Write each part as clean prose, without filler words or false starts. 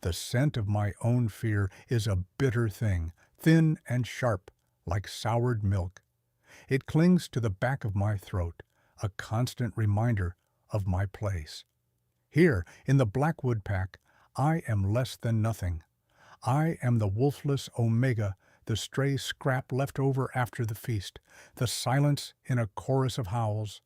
The scent of my own fear is a bitter thing, thin and sharp, like soured milk. It clings to the back of my throat, a constant reminder of my place. Here, in the Blackwood Pack, I am less than nothing. I am the wolfless omega, the stray scrap left over after the feast, the silence in a chorus of howls.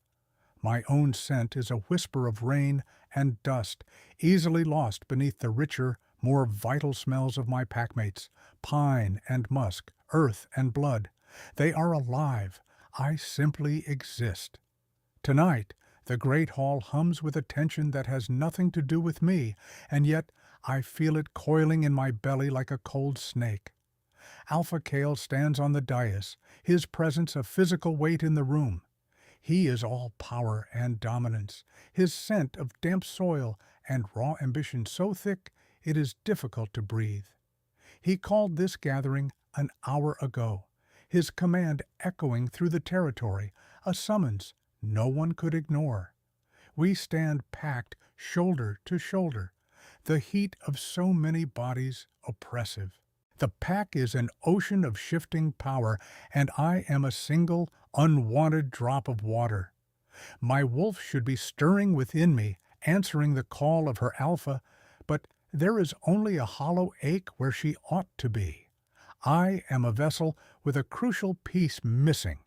My own scent is a whisper of rain and dust, easily lost beneath the richer, more vital smells of my packmates, pine and musk, earth and blood. They are alive. I simply exist. Tonight, the great hall hums with a tension that has nothing to do with me, and yet I feel it coiling in my belly like a cold snake. Alpha Kale stands on the dais, his presence a physical weight in the room. He is all power and dominance, his scent of damp soil and raw ambition so thick it is difficult to breathe. He called this gathering an hour ago, his command echoing through the territory, a summons no one could ignore. We stand packed shoulder to shoulder, the heat of so many bodies oppressive. The pack is an ocean of shifting power, and I am a single, unwanted drop of water. My wolf should be stirring within me, answering the call of her alpha, but there is only a hollow ache where she ought to be. I am a vessel with a crucial piece missing.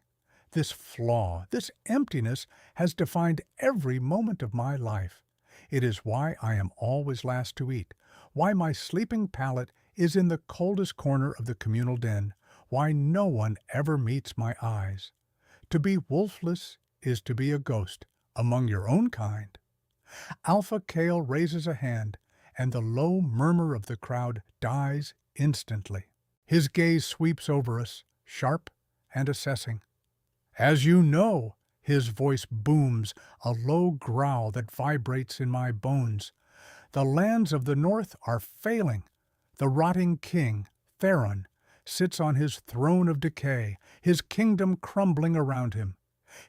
This flaw, this emptiness, has defined every moment of my life. It is why I am always last to eat, why my sleeping palate is in the coldest corner of the communal den, why no one ever meets my eyes. To be wolfless is to be a ghost among your own kind. Alpha Kale raises a hand, and the low murmur of the crowd dies instantly. His gaze sweeps over us, sharp and assessing. As you know, his voice booms, a low growl that vibrates in my bones. The lands of the north are failing. The rotting king, Theron, sits on his throne of decay, his kingdom crumbling around him.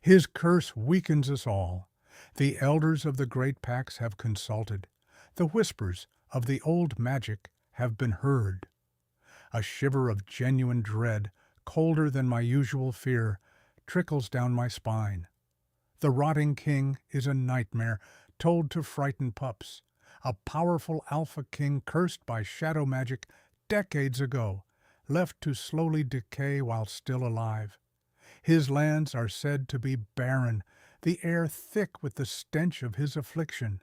His curse weakens us all. The elders of the great packs have consulted. The whispers of the old magic have been heard. A shiver of genuine dread, colder than my usual fear, trickles down my spine. The rotting king is a nightmare told to frighten pups, a powerful alpha king cursed by shadow magic decades ago, left to slowly decay while still alive. His lands are said to be barren, the air thick with the stench of his affliction.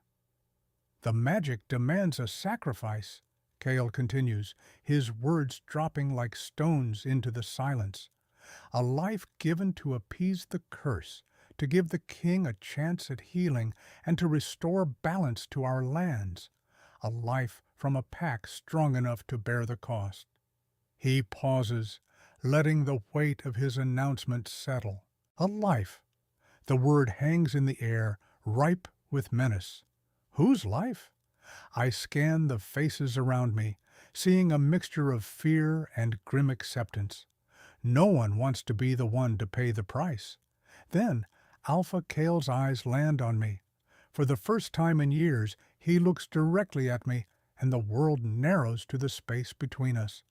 The magic demands a sacrifice, Kale continues, his words dropping like stones into the silence. A life given to appease the curse, to give the king a chance at healing and to restore balance to our lands. A life from a pack strong enough to bear the cost. He pauses, letting the weight of his announcement settle. A life. The word hangs in the air, ripe with menace. Whose life? I scan the faces around me, seeing a mixture of fear and grim acceptance. No one wants to be the one to pay the price. Then, Alpha Kale's eyes land on me. For the first time in years, he looks directly at me, and the world narrows to the space between us.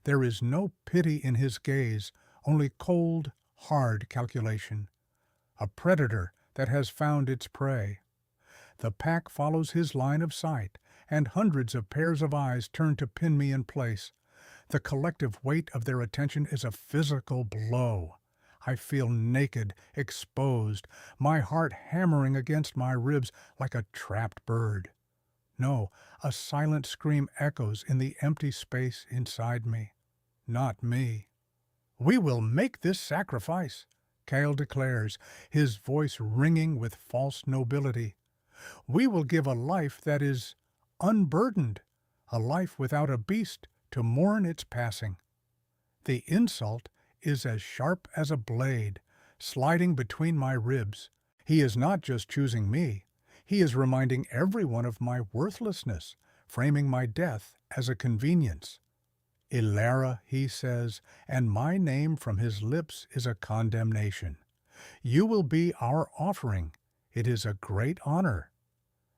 There is no pity in his gaze, only cold, hard calculation. A predator that has found its prey. The pack follows his line of sight, and hundreds of pairs of eyes turn to pin me in place. The collective weight of their attention is a physical blow. I feel naked, exposed, my heart hammering against my ribs like a trapped bird. No, a silent scream echoes in the empty space inside me. Not me. We will make this sacrifice, Kale declares, his voice ringing with false nobility. We will give a life that is unburdened, a life without a beast to mourn its passing. The insult is as sharp as a blade, sliding between my ribs. He is not just choosing me. He is reminding everyone of my worthlessness, framing my death as a convenience. Ilara, he says, and my name from his lips is a condemnation. You will be our offering. It is a great honor.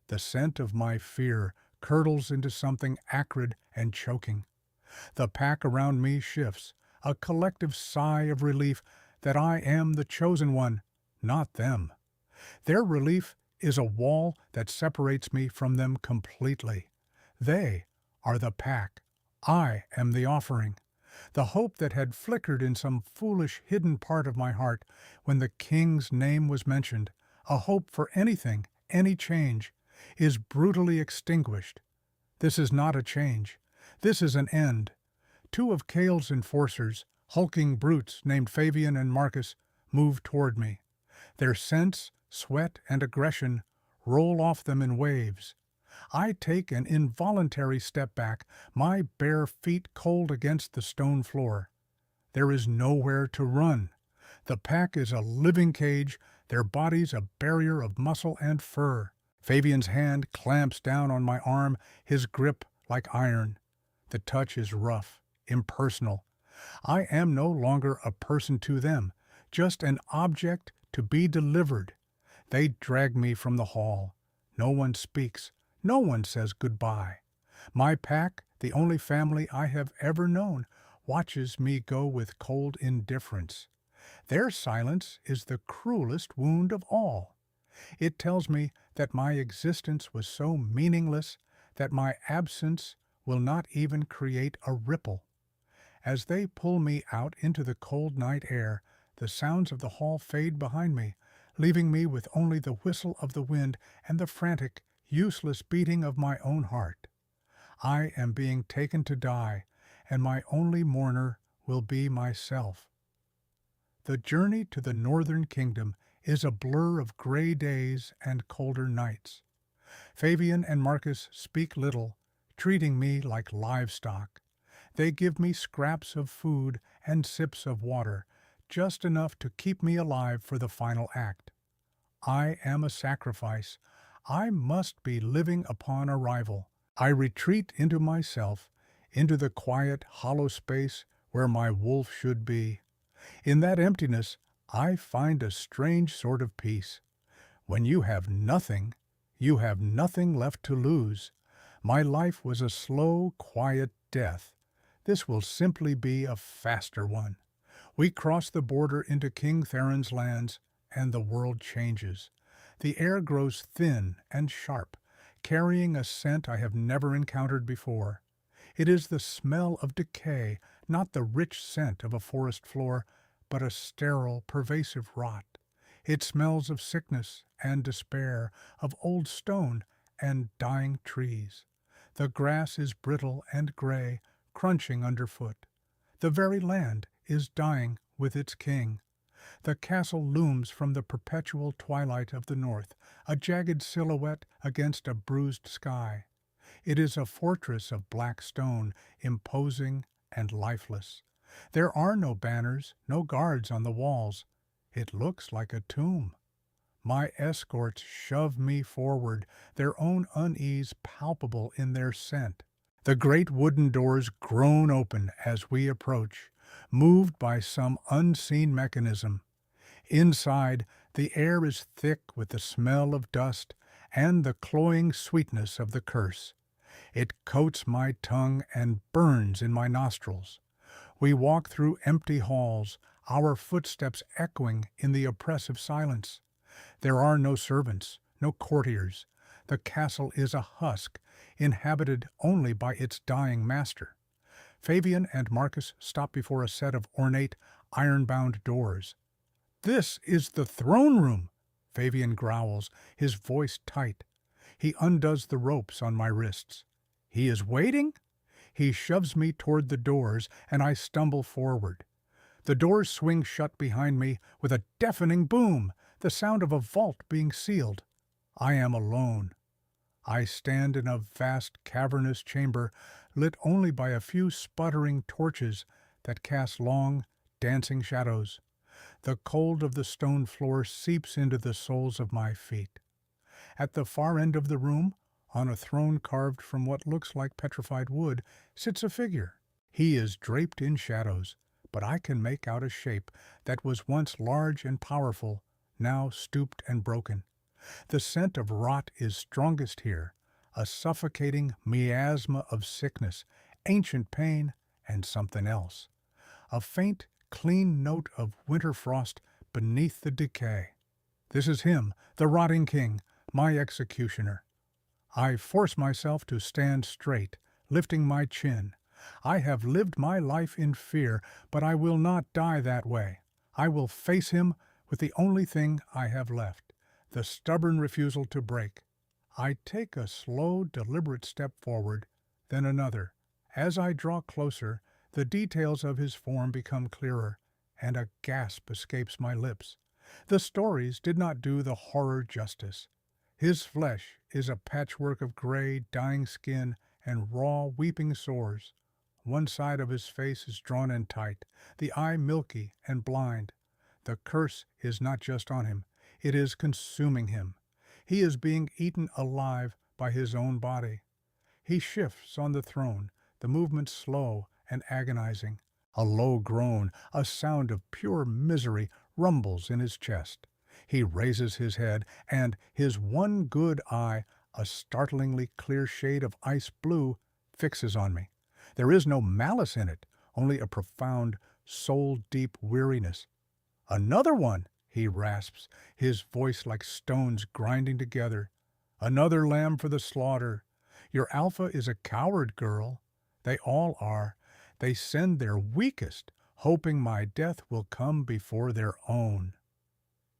The scent of my fear curdles into something acrid and choking. The pack around me shifts, a collective sigh of relief that I am the chosen one, not them. Their relief is a wall that separates me from them completely. They are the pack. I am the offering. The hope that had flickered in some foolish hidden part of my heart when the King's name was mentioned, a hope for anything, any change, is brutally extinguished. This is not a change. This is an end. Two of Kale's enforcers, hulking brutes named Fabian and Marcus, move toward me. Their scents, sweat, and aggression roll off them in waves. I take an involuntary step back, my bare feet cold against the stone floor. There is nowhere to run. The pack is a living cage, their bodies a barrier of muscle and fur. Fabian's hand clamps down on my arm, his grip like iron. The touch is rough, impersonal. I am no longer a person to them, just an object to be delivered. They drag me from the hall. No one speaks. No one says goodbye. My pack, the only family I have ever known, watches me go with cold indifference. Their silence is the cruelest wound of all. It tells me that my existence was so meaningless that my absence will not even create a ripple. As they pull me out into the cold night air, the sounds of the hall fade behind me, leaving me with only the whistle of the wind and the frantic, useless beating of my own heart. I am being taken to die, and my only mourner will be myself. The journey to the northern kingdom is a blur of gray days and colder nights. Fabian and Marcus speak little, treating me like livestock. They give me scraps of food and sips of water, just enough to keep me alive for the final act. I am a sacrifice. I must be living upon arrival. I retreat into myself, into the quiet, hollow space where my wolf should be. In that emptiness, I find a strange sort of peace. When you have nothing left to lose. My life was a slow, quiet death. This will simply be a faster one. We cross the border into King Theron's lands, and the world changes. The air grows thin and sharp, carrying a scent I have never encountered before. It is the smell of decay, not the rich scent of a forest floor, but a sterile, pervasive rot. It smells of sickness and despair, of old stone and dying trees. The grass is brittle and gray, crunching underfoot. The very land is dying with its king. The castle looms from the perpetual twilight of the north, a jagged silhouette against a bruised sky. It is a fortress of black stone, imposing and lifeless. There are no banners, no guards on the walls. It looks like a tomb. My escorts shove me forward, their own unease palpable in their scent. The great wooden doors groan open as we approach, moved by some unseen mechanism. Inside, the air is thick with the smell of dust and the cloying sweetness of the curse. It coats my tongue and burns in my nostrils. We walk through empty halls, our footsteps echoing in the oppressive silence. There are no servants, no courtiers. The castle is a husk, inhabited only by its dying master. Fabian and Marcus stop before a set of ornate, iron-bound doors. "This is the throne room," Fabian growls, his voice tight. He undoes the ropes on my wrists. "He is waiting?" He shoves me toward the doors, and I stumble forward. The doors swing shut behind me with a deafening boom, the sound of a vault being sealed. I am alone. I stand in a vast cavernous chamber, lit only by a few sputtering torches that cast long, dancing shadows. The cold of the stone floor seeps into the soles of my feet. At the far end of the room, on a throne carved from what looks like petrified wood, sits a figure. He is draped in shadows, but I can make out a shape that was once large and powerful, now stooped and broken. The scent of rot is strongest here, a suffocating miasma of sickness, ancient pain, and something else. A faint, clean note of winter frost beneath the decay. This is him, the rotting king, my executioner. I force myself to stand straight, lifting my chin. I have lived my life in fear, but I will not die that way. I will face him with the only thing I have left, the stubborn refusal to break. I take a slow, deliberate step forward, then another. As I draw closer, the details of his form become clearer, and a gasp escapes my lips. The stories did not do the horror justice. His flesh is a patchwork of gray, dying skin and raw, weeping sores. One side of his face is drawn in tight, the eye milky and blind. The curse is not just on him, it is consuming him. He is being eaten alive by his own body. He shifts on the throne, the movement slow and agonizing. A low groan, a sound of pure misery, rumbles in his chest. He raises his head, and his one good eye, a startlingly clear shade of ice blue, fixes on me. There is no malice in it, only a profound, soul-deep weariness. "Another one!" he rasps, his voice like stones grinding together. "Another lamb for the slaughter. Your Alpha is a coward, girl. They all are. They send their weakest, hoping my death will come before their own."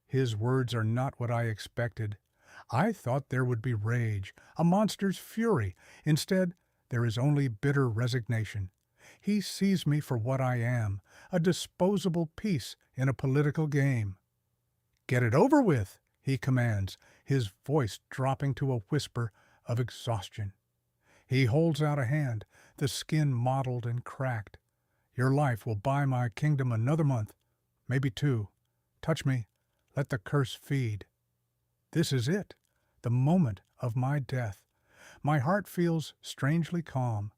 His words are not what I expected. I thought there would be rage, a monster's fury. Instead, there is only bitter resignation. He sees me for what I am, a disposable piece in a political game. "Get it over with," he commands, his voice dropping to a whisper of exhaustion. He holds out a hand, the skin mottled and cracked. "Your life will buy my kingdom another month, maybe 2. Touch me, let the curse feed." This is it, the moment of my death. My heart feels strangely calm.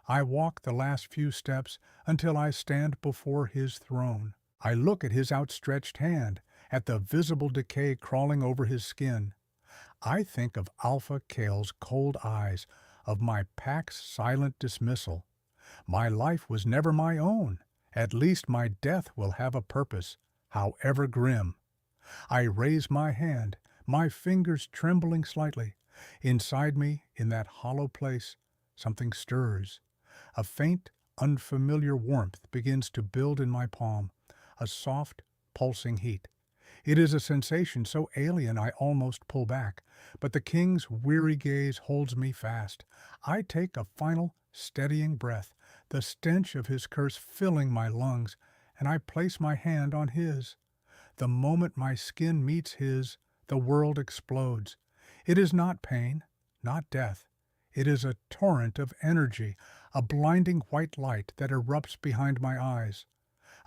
I walk the last few steps until I stand before his throne. I look at his outstretched hand, at the visible decay crawling over his skin. I think of Alpha Kale's cold eyes, of my pack's silent dismissal. My life was never my own. At least my death will have a purpose, however grim. I raise my hand, my fingers trembling slightly. Inside me, in that hollow place, something stirs. A faint, unfamiliar warmth begins to build in my palm, a soft, pulsing heat. It is a sensation so alien I almost pull back, but the king's weary gaze holds me fast. I take a final, steadying breath, the stench of his curse filling my lungs, and I place my hand on his. The moment my skin meets his, the world explodes. It is not pain, not death. It is a torrent of energy, a blinding white light that erupts behind my eyes.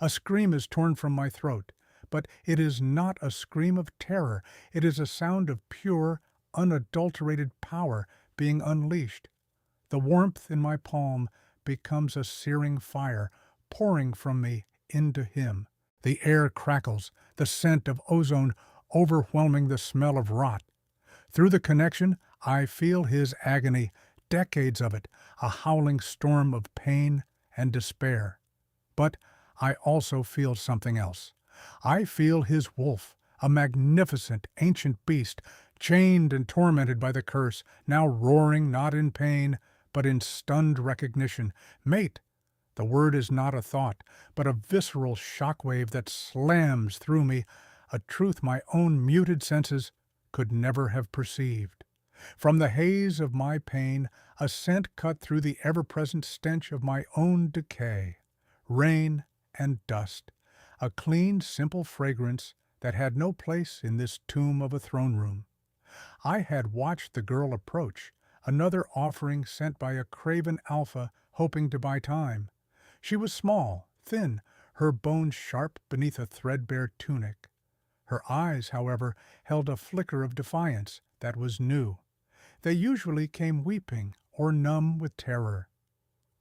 A scream is torn from my throat, but it is not a scream of terror. It is a sound of pure, unadulterated power being unleashed. The warmth in my palm becomes a searing fire, pouring from me into him. The air crackles, the scent of ozone overwhelming the smell of rot. Through the connection, I feel his agony, decades of it, a howling storm of pain and despair. But I also feel something else. I feel his wolf, a magnificent ancient beast, chained and tormented by the curse, now roaring not in pain, but in stunned recognition. "Mate!" The word is not a thought, but a visceral shockwave that slams through me, a truth my own muted senses could never have perceived. From the haze of my pain, a scent cut through the ever-present stench of my own decay. Rain and dust, a clean, simple fragrance that had no place in this tomb of a throne room. I had watched the girl approach, another offering sent by a craven alpha hoping to buy time. She was small, thin, her bones sharp beneath a threadbare tunic. Her eyes, however, held a flicker of defiance that was new. They usually came weeping or numb with terror.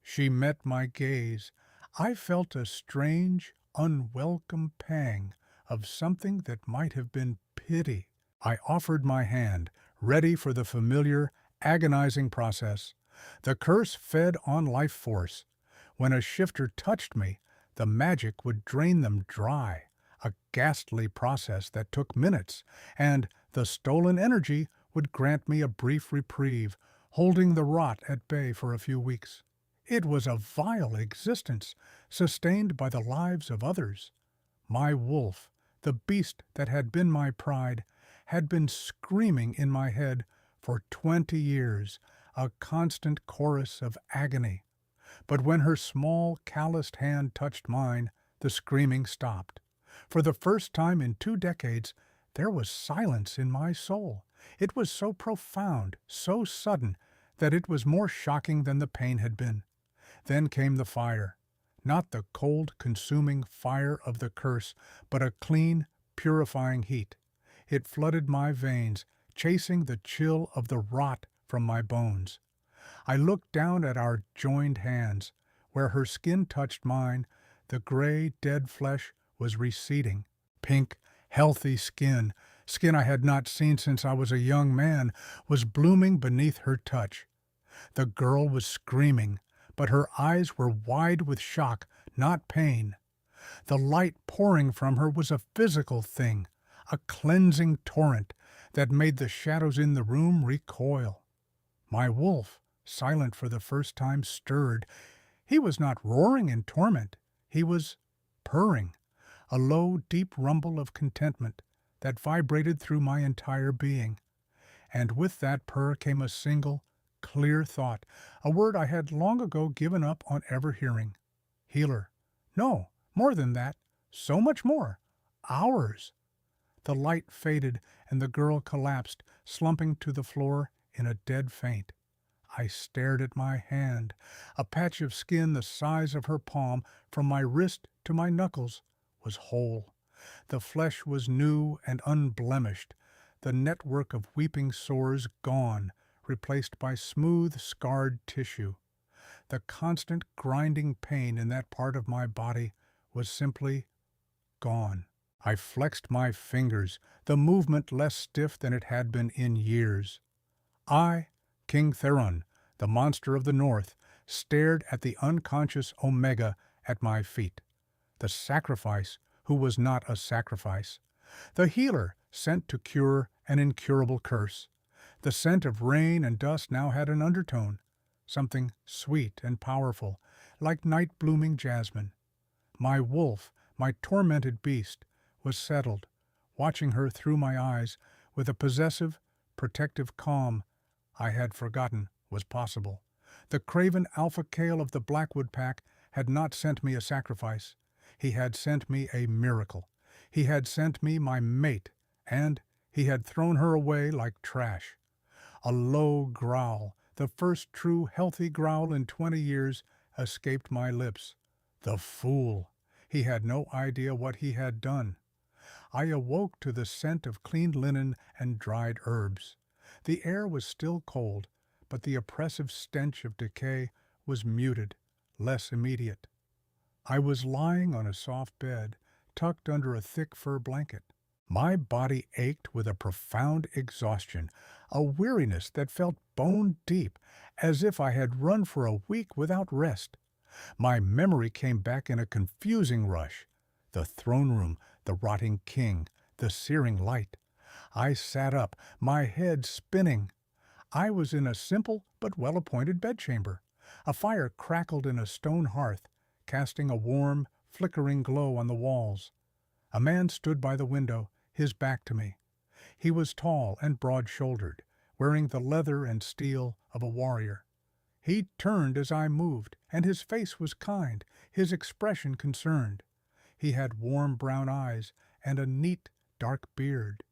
She met my gaze. I felt a strange, unwelcome pang of something that might have been pity. I offered my hand, ready for the familiar, agonizing process. The curse fed on life force. When a shifter touched me, the magic would drain them dry, a ghastly process that took minutes, and the stolen energy would grant me a brief reprieve, holding the rot at bay for a few weeks. It was a vile existence, sustained by the lives of others. My wolf, the beast that had been my pride, had been screaming in my head for 20 years, a constant chorus of agony. But when her small, calloused hand touched mine, the screaming stopped. For the first time in 2 decades, there was silence in my soul. It was so profound, so sudden, that it was more shocking than the pain had been. Then came the fire. Not the cold, consuming fire of the curse, but a clean, purifying heat. It flooded my veins, chasing the chill of the rot from my bones. I looked down at our joined hands. Where her skin touched mine, the gray, dead flesh was receding. Pink, healthy skin I had not seen since I was a young man, was blooming beneath her touch. The girl was screaming, but her eyes were wide with shock, not pain. The light pouring from her was a physical thing, a cleansing torrent that made the shadows in the room recoil. My wolf, silent for the first time, stirred. He was not roaring in torment. He was purring, a low, deep rumble of contentment that vibrated through my entire being. And with that purr came a single, clear thought, a word I had long ago given up on ever hearing. Healer. No, more than that. So much more. Ours. The light faded, and the girl collapsed, slumping to the floor in a dead faint. I stared at my hand. A patch of skin the size of her palm, from my wrist to my knuckles, was whole. The flesh was new and unblemished, the network of weeping sores gone, replaced by smooth, scarred tissue. The constant grinding pain in that part of my body was simply gone. I flexed my fingers, the movement less stiff than it had been in years. I, King Theron, the monster of the north, stared at the unconscious Omega at my feet. The sacrifice who was not a sacrifice. The healer sent to cure an incurable curse. The scent of rain and dust now had an undertone, something sweet and powerful, like night-blooming jasmine. My wolf, my tormented beast, was settled, watching her through my eyes with a possessive, protective calm I had forgotten was possible. The craven alpha kale of the Blackwood pack had not sent me a sacrifice. He had sent me a miracle. He had sent me my mate, and he had thrown her away like trash. A low growl, the first true healthy growl in 20 years, escaped my lips. The fool! He had no idea what he had done. I awoke to the scent of clean linen and dried herbs. The air was still cold, but the oppressive stench of decay was muted, less immediate. I was lying on a soft bed, tucked under a thick fur blanket. My body ached with a profound exhaustion, a weariness that felt bone deep, as if I had run for a week without rest. My memory came back in a confusing rush. The throne room, the rotting king, the searing light. I sat up, my head spinning. I was in a simple but well-appointed bedchamber. A fire crackled in a stone hearth, casting a warm, flickering glow on the walls. A man stood by the window, his back to me. He was tall and broad-shouldered, wearing the leather and steel of a warrior. He turned as I moved, and his face was kind, his expression concerned. He had warm brown eyes and a neat, dark beard.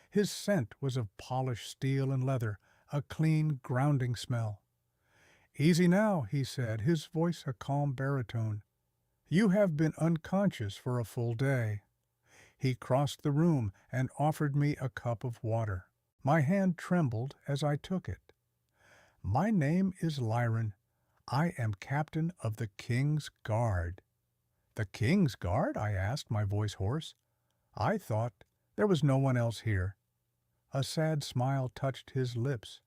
His scent was of polished steel and leather, a clean, grounding smell. "Easy now," he said, his voice a calm baritone. "You have been unconscious for a full day." He crossed the room and offered me a cup of water. My hand trembled as I took it. "My name is Lyron. I am captain of the King's Guard." "The King's Guard?" I asked, my voice hoarse. I thought there was no one else here. A sad smile touched his lips.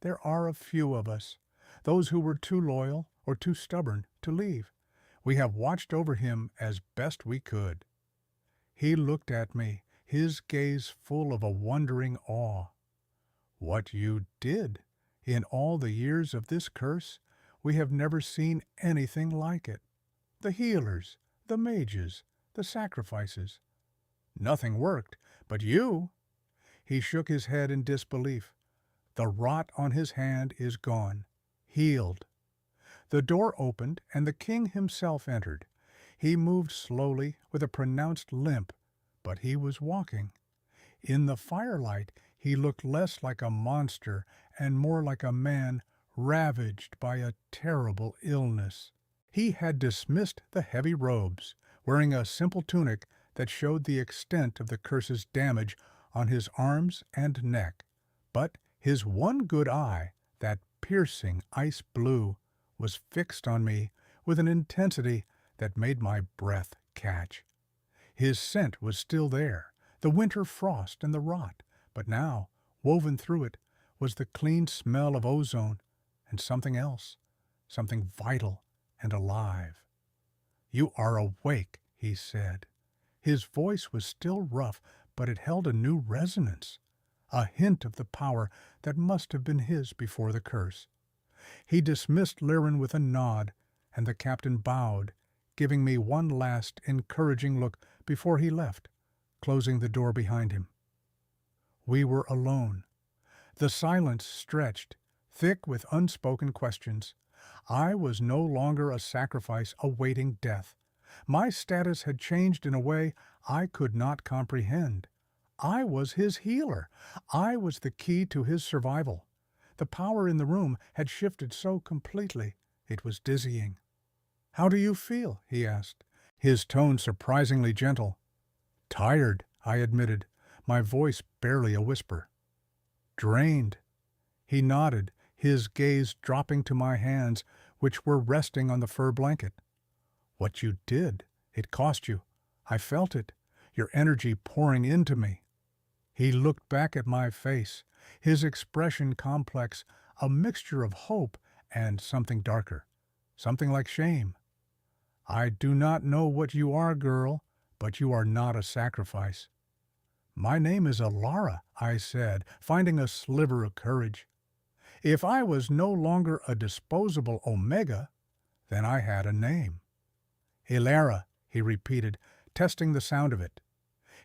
There are a few of us, those who were too loyal or too stubborn to leave. We have watched over him as best we could. He looked at me, his gaze full of a wondering awe. What you did? In all the years of this curse, we have never seen anything like it. The healers, the mages, the sacrifices. Nothing worked, but you! He shook his head in disbelief. The rot on his hand is gone, healed. The door opened, and the king himself entered. He moved slowly, with a pronounced limp, but he was walking. In the firelight, he looked less like a monster and more like a man ravaged by a terrible illness. He had dismissed the heavy robes, wearing a simple tunic that showed the extent of the curse's damage on his arms and neck. But his one good eye, that piercing ice blue, was fixed on me with an intensity that made my breath catch. His scent was still there, the winter frost and the rot, but now, woven through it, was the clean smell of ozone and something else, something vital and alive. "You are awake," he said. His voice was still rough, but it held a new resonance, a hint of the power that must have been his before the curse. He dismissed Lirin with a nod, and the captain bowed, giving me one last encouraging look before he left, closing the door behind him. We were alone. The silence stretched, thick with unspoken questions. I was no longer a sacrifice awaiting death. My status had changed in a way I could not comprehend. I was his healer. I was the key to his survival. The power in the room had shifted so completely, it was dizzying. "How do you feel?" he asked, his tone surprisingly gentle. "Tired," I admitted, my voice barely a whisper. "Drained." He nodded, his gaze dropping to my hands, which were resting on the fur blanket. "What you did, it cost you. I felt it, your energy pouring into me." He looked back at my face, his expression complex, a mixture of hope and something darker, something like shame. "I do not know what you are, girl, but you are not a sacrifice." "My name is Alara," I said, finding a sliver of courage. If I was no longer a disposable Omega, then I had a name. "Ilara," he repeated, testing the sound of it.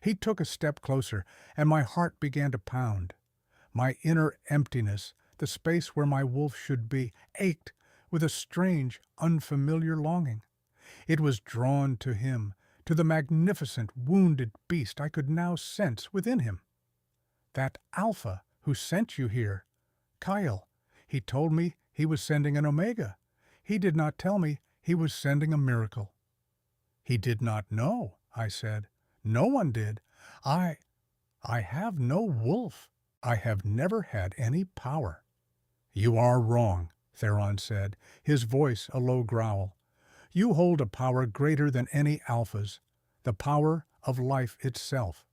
He took a step closer, and my heart began to pound. My inner emptiness, the space where my wolf should be, ached with a strange, unfamiliar longing. It was drawn to him, to the magnificent, wounded beast I could now sense within him. "That Alpha who sent you here, Kyle, he told me he was sending an Omega. He did not tell me he was sending a miracle." "He did not know," I said. "No one did. I have no wolf. I have never had any power." "You are wrong," Theron said, his voice a low growl. "You hold a power greater than any alphas, the power of life itself."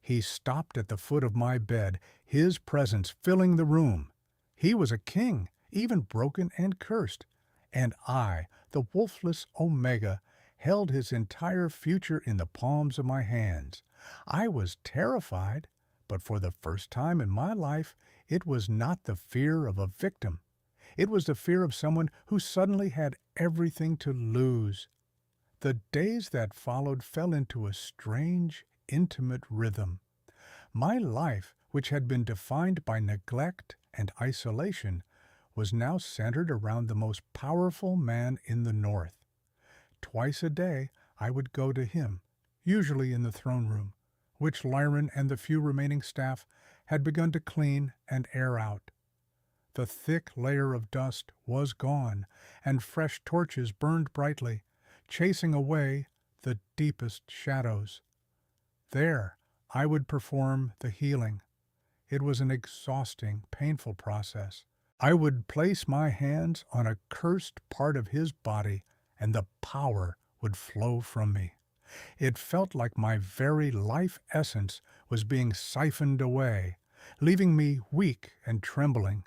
He stopped at the foot of my bed, his presence filling the room. He was a king, even broken and cursed, and I, the wolfless Omega, held his entire future in the palms of my hands. I was terrified, but for the first time in my life, it was not the fear of a victim. It was the fear of someone who suddenly had everything to lose. The days that followed fell into a strange, intimate rhythm. My life, which had been defined by neglect and isolation, was now centered around the most powerful man in the North. Twice a day I would go to him, usually in the throne room, which Lirin and the few remaining staff had begun to clean and air out. The thick layer of dust was gone, and fresh torches burned brightly, chasing away the deepest shadows. There I would perform the healing. It was an exhausting, painful process. I would place my hands on a cursed part of his body, and the power would flow from me. It felt like my very life essence was being siphoned away, leaving me weak and trembling.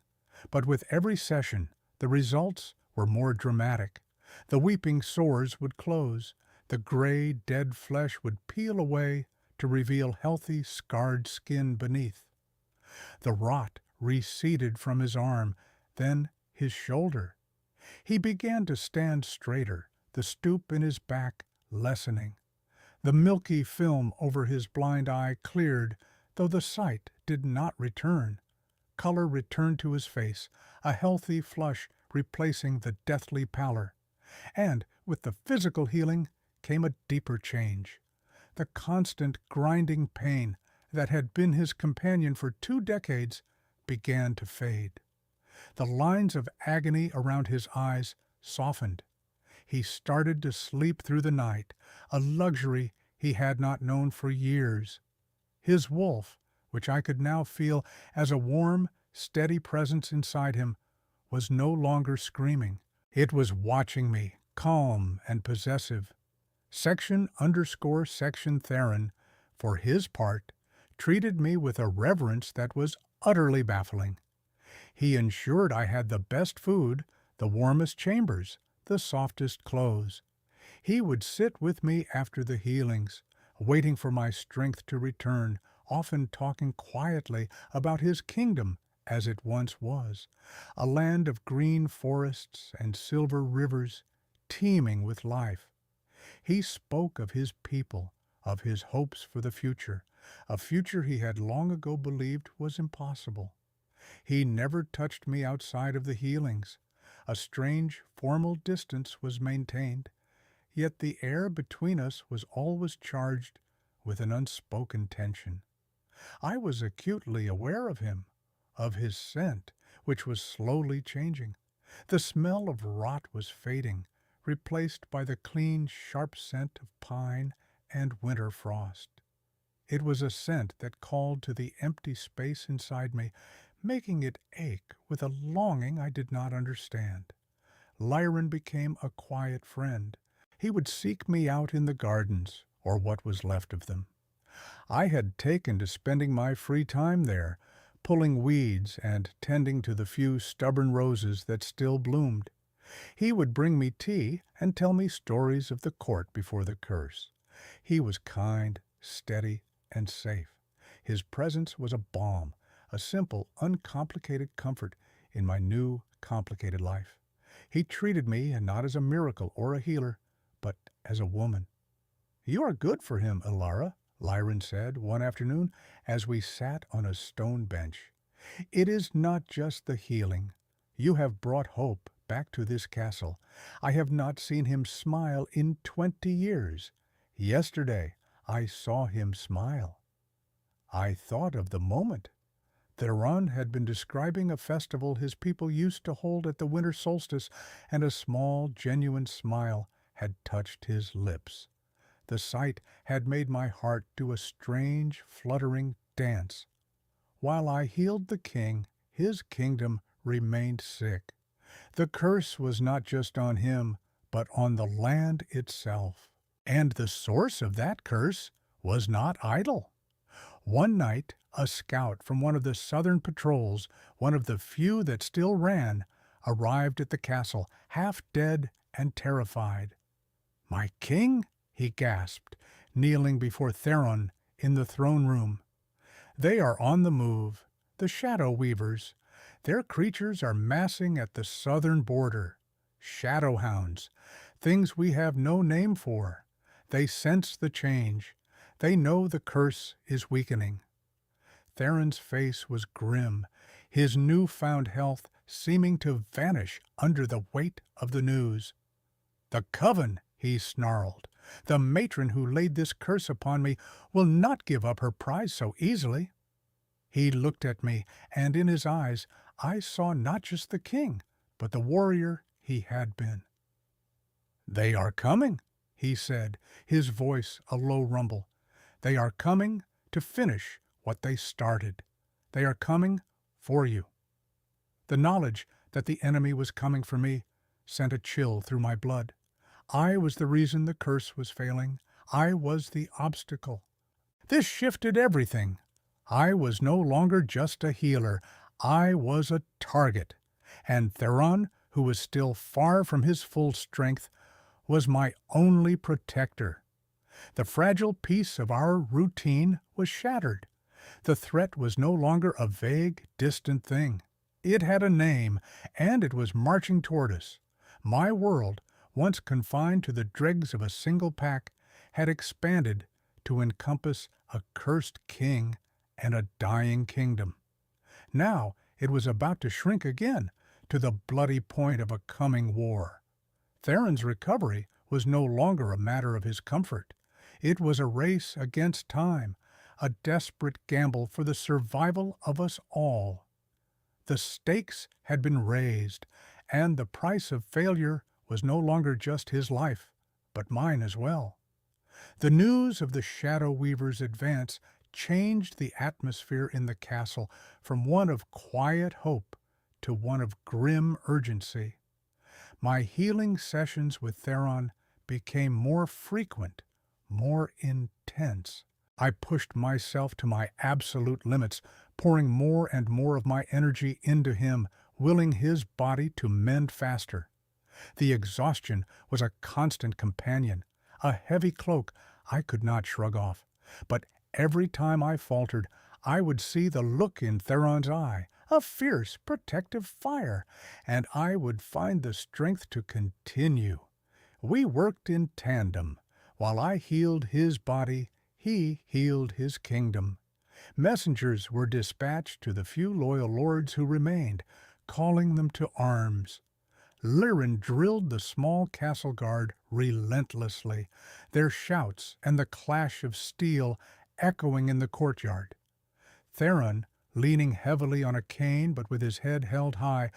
But with every session, the results were more dramatic. The weeping sores would close, the gray, dead flesh would peel away to reveal healthy, scarred skin beneath. The rot receded from his arm, then his shoulder. He began to stand straighter, the stoop in his back lessening. The milky film over his blind eye cleared, though the sight did not return. Color returned to his face, a healthy flush replacing the deathly pallor. And with the physical healing came a deeper change. The constant grinding pain that had been his companion for 2 decades began to fade. The lines of agony around his eyes softened. He started to sleep through the night, a luxury he had not known for years. His wolf, which I could now feel as a warm, steady presence inside him, was no longer screaming. It was watching me, calm and possessive. Section_Section Theron, for his part, treated me with a reverence that was utterly baffling. He ensured I had the best food, the warmest chambers, the softest clothes. He would sit with me after the healings, waiting for my strength to return, often talking quietly about his kingdom as it once was, a land of green forests and silver rivers, teeming with life. He spoke of his people, of his hopes for the future, a future he had long ago believed was impossible. He never touched me outside of the healings. A strange, formal distance was maintained, yet the air between us was always charged with an unspoken tension. I was acutely aware of him, of his scent, which was slowly changing. The smell of rot was fading, replaced by the clean, sharp scent of pine and winter frost. It was a scent that called to the empty space inside me, making it ache with a longing I did not understand. Lyron became a quiet friend. He would seek me out in the gardens, or what was left of them. I had taken to spending my free time there, pulling weeds and tending to the few stubborn roses that still bloomed. He would bring me tea and tell me stories of the court before the curse. He was kind, steady, and safe. His presence was a balm, a simple, uncomplicated comfort in my new, complicated life. He treated me not as a miracle or a healer, but as a woman. "You are good for him, Ilara," Lyron said one afternoon as we sat on a stone bench. "It is not just the healing. You have brought hope back to this castle. I have not seen him smile in 20 years. Yesterday I saw him smile." I thought of the moment. Theron had been describing a festival his people used to hold at the winter solstice, and a small, genuine smile had touched his lips. The sight had made my heart do a strange, fluttering dance. While I healed the king, his kingdom remained sick. The curse was not just on him, but on the land itself. And the source of that curse was not idle. One night, a scout from one of the southern patrols, one of the few that still ran, arrived at the castle, half dead and terrified. "My king?" he gasped, kneeling before Theron in the throne room. "They are on the move, the Shadow Weavers. Their creatures are massing at the southern border. Shadow hounds, things we have no name for. They sense the change. They know the curse is weakening." Theron's face was grim, his newfound health seeming to vanish under the weight of the news. "The Coven," he snarled. "The matron who laid this curse upon me will not give up her prize so easily." He looked at me, and in his eyes I saw not just the king, but the warrior he had been. "They are coming," he said, his voice a low rumble. "They are coming to finish what they started. They are coming for you." The knowledge that the enemy was coming for me sent a chill through my blood. I was the reason the curse was failing. I was the obstacle. This shifted everything. I was no longer just a healer. I was a target, and Theron, who was still far from his full strength, was my only protector. The fragile peace of our routine was shattered. The threat was no longer a vague, distant thing. It had a name, and it was marching toward us. My world, once confined to the dregs of a single pack, had expanded to encompass a cursed king and a dying kingdom. Now it was about to shrink again to the bloody point of a coming war. Theron's recovery was no longer a matter of his comfort. It was a race against time, a desperate gamble for the survival of us all. The stakes had been raised, and the price of failure was no longer just his life, but mine as well. The news of the Shadow Weaver's advance changed the atmosphere in the castle from one of quiet hope to one of grim urgency. My healing sessions with Theron became more frequent, more intense. I pushed myself to my absolute limits, pouring more and more of my energy into him, willing his body to mend faster. The exhaustion was a constant companion, a heavy cloak I could not shrug off. But every time I faltered, I would see the look in Theron's eye, a fierce, protective fire, and I would find the strength to continue. We worked in tandem. While I healed his body, he healed his kingdom. Messengers were dispatched to the few loyal lords who remained, calling them to arms. Lirin drilled the small castle guard relentlessly, their shouts and the clash of steel echoing in the courtyard. Theron, leaning heavily on a cane but with his head held high,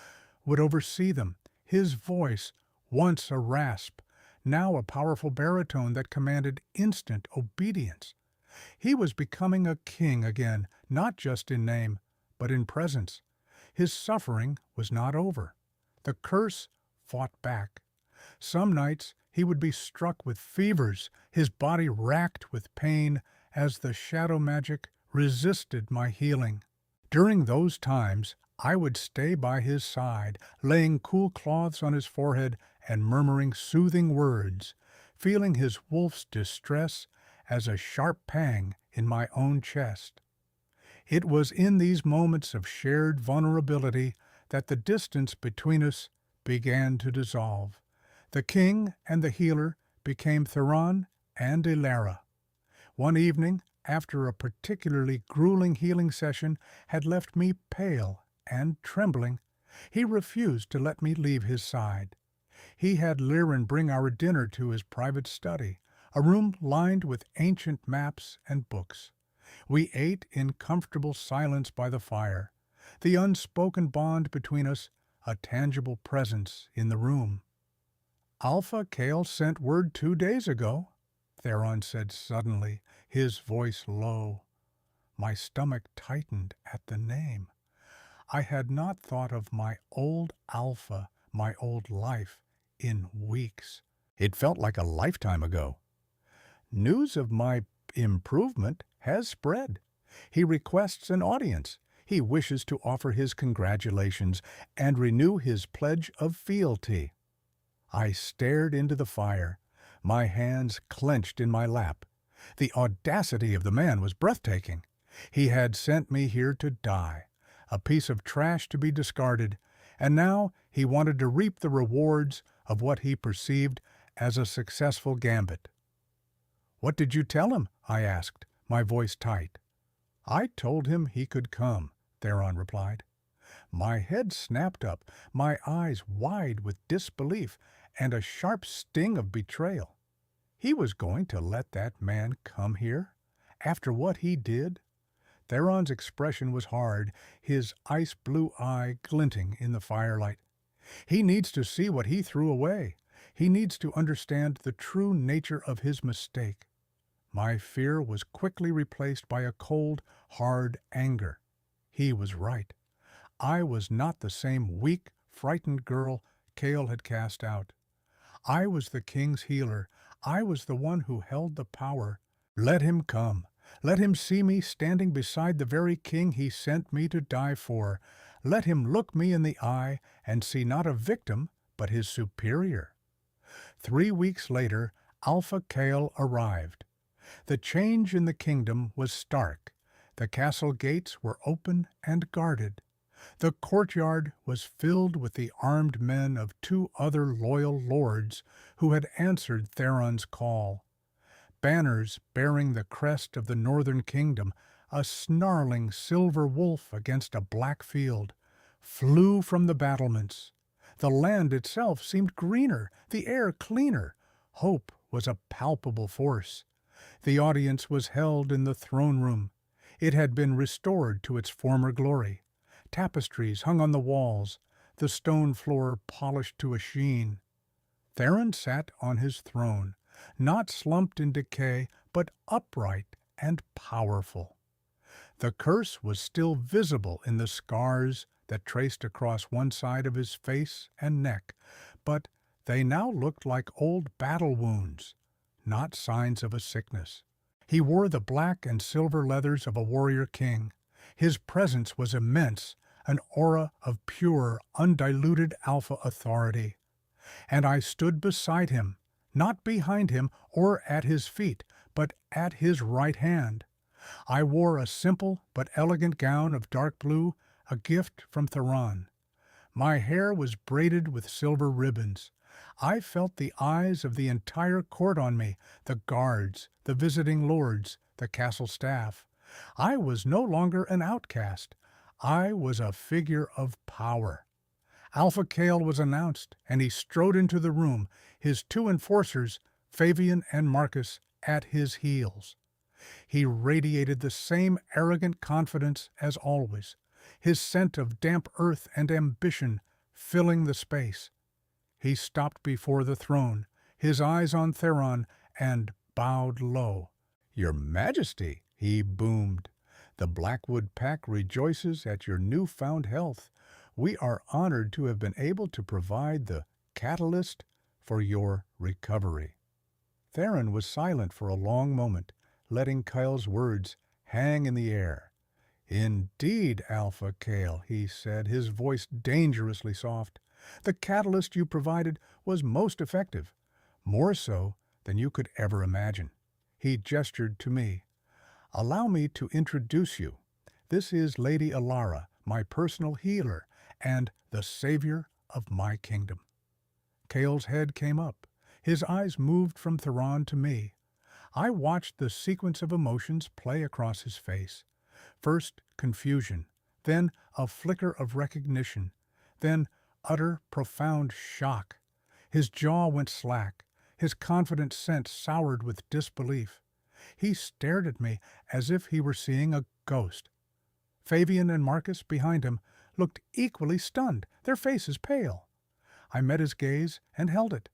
would oversee them, his voice, once a rasp, now a powerful baritone that commanded instant obedience. He was becoming a king again, not just in name, but in presence. His suffering was not over. The curse fought back. Some nights he would be struck with fevers, his body racked with pain as the shadow magic resisted my healing. During those times, I would stay by his side, laying cool cloths on his forehead and murmuring soothing words, feeling his wolf's distress as a sharp pang in my own chest. It was in these moments of shared vulnerability that the distance between us began to dissolve. The king and the healer became Theron and Ilara. One evening, after a particularly grueling healing session had left me pale and trembling, he refused to let me leave his side. He had Lirin bring our dinner to his private study, a room lined with ancient maps and books. We ate in comfortable silence by the fire, the unspoken bond between us a tangible presence in the room. "Alpha Kale sent word 2 days ago," Theron said suddenly, his voice low. My stomach tightened at the name. I had not thought of my old Alpha, my old life, in weeks. It felt like a lifetime ago. News of my improvement has spread. He requests an audience. He wishes to offer his congratulations and renew his pledge of fealty. I stared into the fire, my hands clenched in my lap. The audacity of the man was breathtaking. He had sent me here to die, a piece of trash to be discarded, and now he wanted to reap the rewards of what he perceived as a successful gambit. "What did you tell him?" I asked, my voice tight. "I told him he could come," Theron replied. My head snapped up, my eyes wide with disbelief and a sharp sting of betrayal. He was going to let that man come here? After what he did? Theron's expression was hard, his ice-blue eye glinting in the firelight. He needs to see what he threw away. He needs to understand the true nature of his mistake. My fear was quickly replaced by a cold, hard anger. He was right. I was not the same weak, frightened girl Kale had cast out. I was the king's healer. I was the one who held the power. Let him come. Let him see me standing beside the very king he sent me to die for. Let him look me in the eye and see not a victim, but his superior. 3 weeks later, Alpha Kale arrived. The change in the kingdom was stark. The castle gates were open and guarded. The courtyard was filled with the armed men of 2 other loyal lords who had answered Theron's call. Banners bearing the crest of the northern kingdom, a snarling silver wolf against a black field, flew from the battlements. The land itself seemed greener, the air cleaner. Hope was a palpable force. The audience was held in the throne room. It had been restored to its former glory. Tapestries hung on the walls, the stone floor polished to a sheen. Theron sat on his throne, not slumped in decay, but upright and powerful. The curse was still visible in the scars that traced across one side of his face and neck, but they now looked like old battle wounds, not signs of a sickness. He wore the black and silver leathers of a warrior king. His presence was immense, an aura of pure, undiluted alpha authority. And I stood beside him, not behind him or at his feet, but at his right hand. I wore a simple but elegant gown of dark blue, a gift from Theron. My hair was braided with silver ribbons. I felt the eyes of the entire court on me, the guards, the visiting lords, the castle staff. I was no longer an outcast. I was a figure of power. Alpha Kale was announced, and he strode into the room, his 2 enforcers, Fabian and Marcus, at his heels. He radiated the same arrogant confidence as always, his scent of damp earth and ambition filling the space. He stopped before the throne, his eyes on Theron, and bowed low. "Your Majesty," he boomed, "the Blackwood Pack rejoices at your newfound health. We are honored to have been able to provide the catalyst for your recovery." Theron was silent for a long moment, letting Kyle's words hang in the air. "Indeed, Alpha Kale," he said, his voice dangerously soft. "The catalyst you provided was most effective, more so than you could ever imagine." He gestured to me. "Allow me to introduce you. This is Lady Alara, my personal healer, and the savior of my kingdom." Kale's head came up. His eyes moved from Theron to me. I watched the sequence of emotions play across his face. First confusion, then a flicker of recognition, then utter, profound shock. His jaw went slack, his confident sense soured with disbelief. He stared at me as if he were seeing a ghost. Fabian and Marcus, behind him, looked equally stunned, their faces pale. I met his gaze and held it.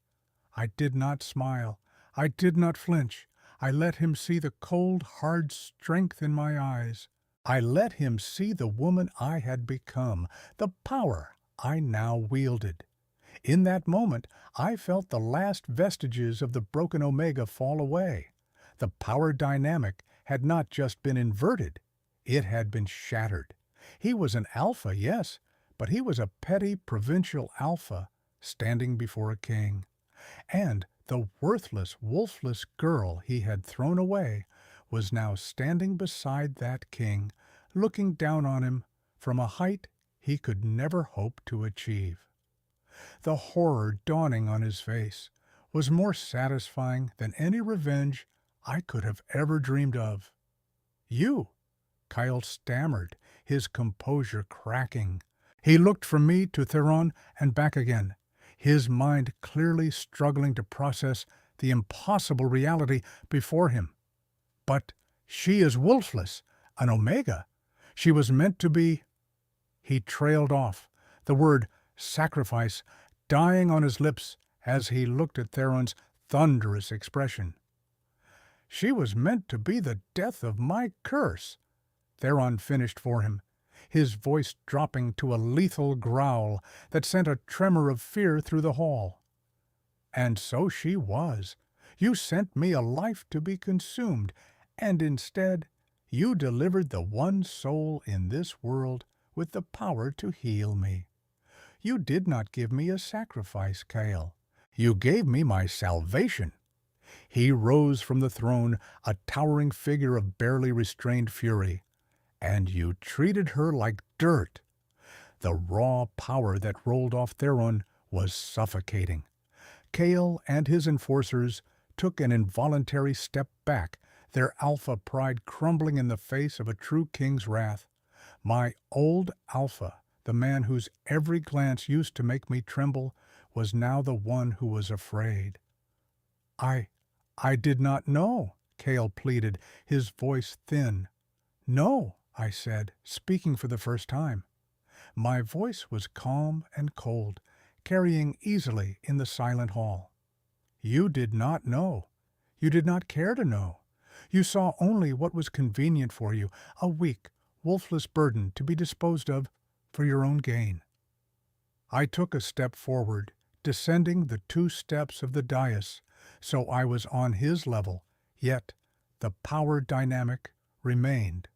I did not smile. I did not flinch. I let him see the cold, hard strength in my eyes. I let him see the woman I had become, the power I now wielded. In that moment, I felt the last vestiges of the broken Omega fall away. The power dynamic had not just been inverted, it had been shattered. He was an alpha, yes, but he was a petty provincial alpha standing before a king. And the worthless, wolfless girl he had thrown away was now standing beside that king, looking down on him from a height he could never hope to achieve. The horror dawning on his face was more satisfying than any revenge I could have ever dreamed of. "You," Kyle stammered, his composure cracking. He looked from me to Theron and back again, his mind clearly struggling to process the impossible reality before him. "But she is wolfless, an Omega. She was meant to be—" He trailed off, the word sacrifice dying on his lips as he looked at Theron's thunderous expression. "She was meant to be the death of my curse," Theron finished for him, his voice dropping to a lethal growl that sent a tremor of fear through the hall. "And so she was. You sent me a life to be consumed, and instead you delivered the one soul in this world with the power to heal me. You did not give me a sacrifice, Kael. You gave me my salvation. He rose from the throne, a towering figure of barely restrained fury, and you treated her like dirt. The raw power that rolled off Theron was suffocating. Kael and his enforcers took an involuntary step back, their alpha pride crumbling in the face of a true king's wrath. My old alpha, the man whose every glance used to make me tremble, was now the one who was afraid. I did not know, Kael pleaded, his voice thin. No, I said, speaking for the first time. My voice was calm and cold, carrying easily in the silent hall. You did not know. You did not care to know. You saw only what was convenient for you, a weak, wolfless burden to be disposed of for your own gain. I took a step forward, descending the 2 steps of the dais, so I was on his level, yet the power dynamic remained.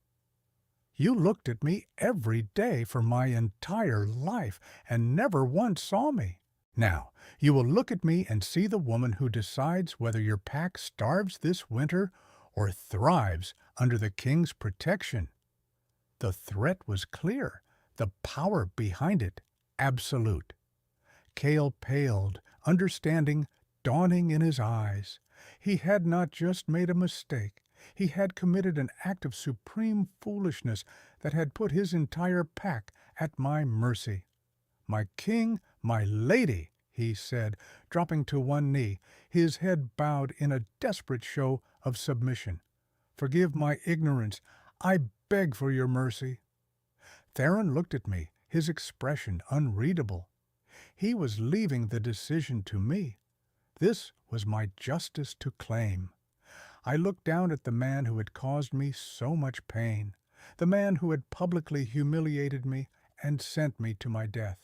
You looked at me every day for my entire life and never once saw me. Now, you will look at me and see the woman who decides whether your pack starves this winter or thrives under the king's protection. The threat was clear, the power behind it absolute. Kael paled, understanding dawning in his eyes. He had not just made a mistake. He had committed an act of supreme foolishness that had put his entire pack at my mercy. My king, my lady, he said, dropping to one knee, his head bowed in a desperate show of submission. Forgive my ignorance. I beg for your mercy. Theron looked at me, his expression unreadable. He was leaving the decision to me. This was my justice to claim. I looked down at the man who had caused me so much pain, the man who had publicly humiliated me and sent me to my death.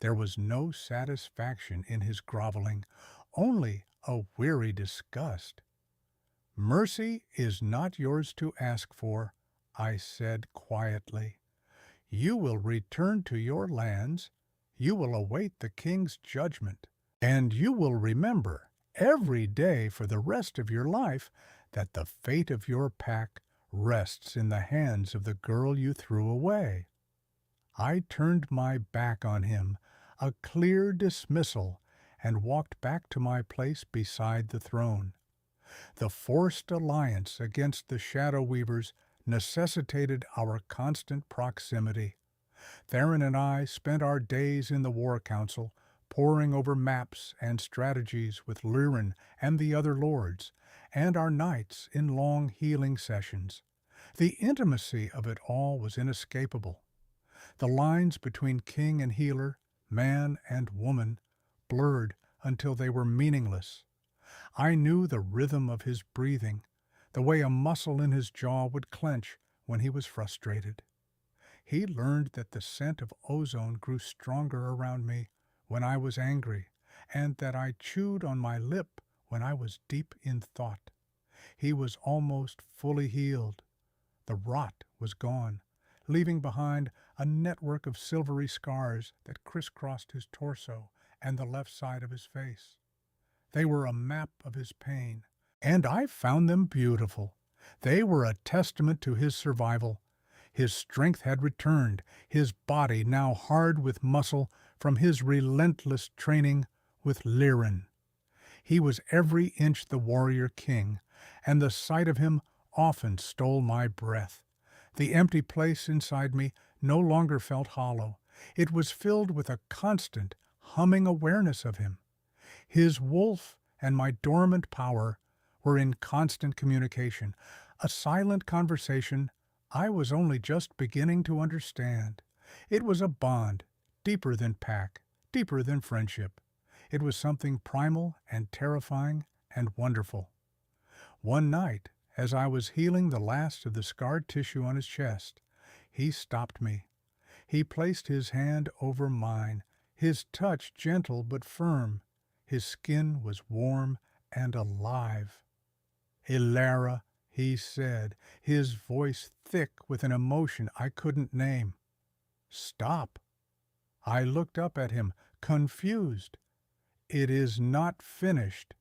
There was no satisfaction in his groveling, only a weary disgust. Mercy is not yours to ask for, I said quietly. You will return to your lands, you will await the king's judgment, and you will remember every day for the rest of your life that the fate of your pack rests in the hands of the girl you threw away. I turned my back on him, a clear dismissal, and walked back to my place beside the throne. The forced alliance against the Shadow Weavers necessitated our constant proximity. Theron and I spent our days in the War Council, poring over maps and strategies with Lyrin and the other lords, and our nights in long healing sessions. The intimacy of it all was inescapable. The lines between king and healer, man and woman, blurred until they were meaningless. I knew the rhythm of his breathing, the way a muscle in his jaw would clench when he was frustrated. He learned that the scent of ozone grew stronger around me when I was angry, and that I chewed on my lip when I was deep in thought. He was almost fully healed. The rot was gone, leaving behind a network of silvery scars that crisscrossed his torso and the left side of his face. They were a map of his pain, and I found them beautiful. They were a testament to his survival. His strength had returned, his body now hard with muscle from his relentless training with Lyrin. He was every inch the warrior king, and the sight of him often stole my breath. The empty place inside me no longer felt hollow. It was filled with a constant, humming awareness of him. His wolf and my dormant power were in constant communication, a silent conversation I was only just beginning to understand. It was a bond, deeper than pack, deeper than friendship. It was something primal and terrifying and wonderful. One night, as I was healing the last of the scarred tissue on his chest, he stopped me. He placed his hand over mine, his touch gentle but firm. His skin was warm and alive. "Elara," he said, his voice thick with an emotion I couldn't name. Stop. I looked up at him, confused. It is not finished.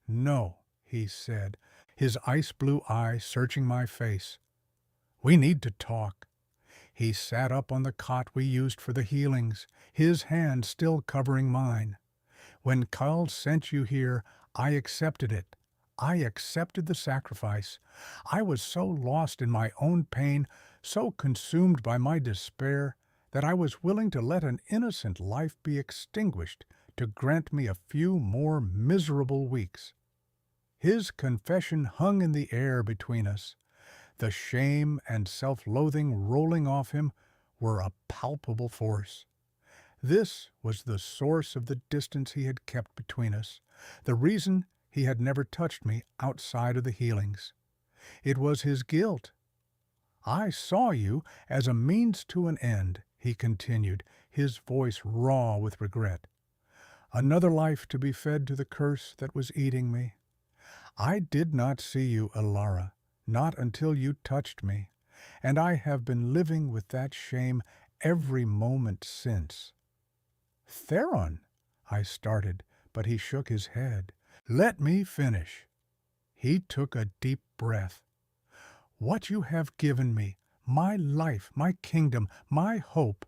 No, he said, his ice-blue eye searching my face. We need to talk. He sat up on the cot we used for the healings, his hand still covering mine. When Kull sent you here, I accepted it. I accepted the sacrifice. I was so lost in my own pain, so consumed by my despair, that I was willing to let an innocent life be extinguished to grant me a few more miserable weeks. His confession hung in the air between us. The shame and self-loathing rolling off him were a palpable force. This was the source of the distance he had kept between us, the reason he had never touched me outside of the healings. It was his guilt. I saw you as a means to an end, he continued, his voice raw with regret. Another life to be fed to the curse that was eating me. I did not see you, Alara, not until you touched me, and I have been living with that shame every moment since. Theron, I started, but he shook his head. Let me finish. He took a deep breath. What you have given me, my life, my kingdom, my hope,